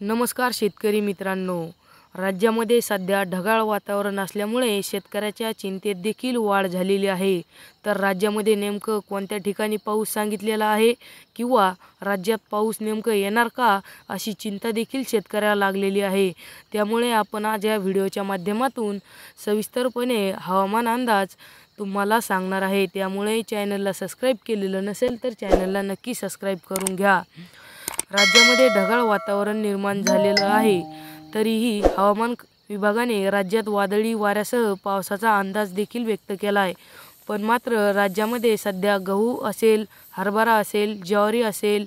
नमस्कार शेतकरी मित्रांनो, राज्यामध्ये सध्या ढगाळ वातावरण असल्यामुळे शेतकऱ्याच्या चिंतेत देखील वाढ झालेली आहे। तर राज्यामध्ये नेमकं कोणत्या ठिकाणी पाऊस सांगितलेला आहे किंवा राज्यात पाऊस नेमकं येणार का अशी चिंता देखील शेतकऱ्याला लागलेली आहे। त्यामुळे आपण आज या व्हिडिओच्या माध्यमातून सविस्तरपणे हवामान अंदाज तुम्हाला सांगणार आहे। त्यामुळे चॅनलला सबस्क्राइब केलेलं नसेल तर चॅनलला नक्की सबस्क्राइब करून घ्या। राज्यामध्ये ढगाळ वातावरण निर्माण झालेलं आहे, तरीही हवामान विभागाने राज्यात वादळी वाऱ्यासह पावसाचा अंदाज देखील व्यक्त केला आहे। पण मात्र राज्यामध्ये सध्या गहू असेल, हरभरा असेल, ज्वारी असेल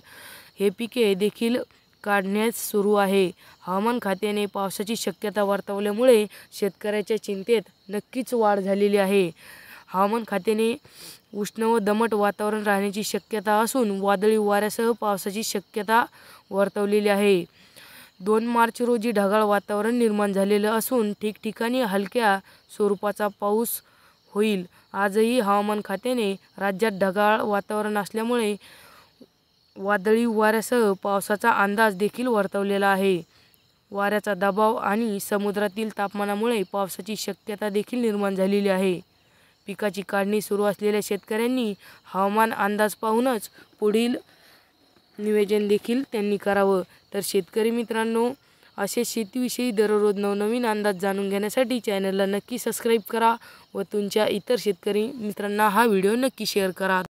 हे पिके देखील काढण्यास सुरू आहे। हवामान खात्याने पावसाची शक्यता वर्तवल्यामुळे शेतकऱ्याच्या चिंतेत नक्कीच वाढ झालेली आहे। हवामान खात्याने उष्ण व दमट वातावरण राहण्याची शक्यता असून वादळी वाऱ्यासह पावसाची शक्यता वर्तवलेली आहे। 2 मार्च रोजी ढगाळ वातावरण निर्माण झालेलं असून ठिकठिकाणी हलक्या स्वरूपाचा पाऊस होईल। आजही हवामान खात्याने राज्यात ढगाळ वातावरण असल्यामुळे वादळी वाऱ्यासह पावसाचा अंदाज देखील वर्तवलेला आहे। वाऱ्याचा दबाव आणि समुद्रातील तापमानामुळे पावसाची शक्यता देखील निर्माण झालेली आहे। पिकाची काढणी सुरू असलेल्या शेतकऱ्यांनी हवामान अंदाज पाहूनच पुढील नियोजन देखील त्यांनी करावं। तर शेतकरी मित्रांनो, असे शेतीविषयी दररोज नवनवीन अंदाज जाणून घेण्यासाठी चॅनलला नक्की सबस्क्राइब करा व तुमच्या इतर शेतकरी मित्रांना हा व्हिडिओ नक्की शेअर करा।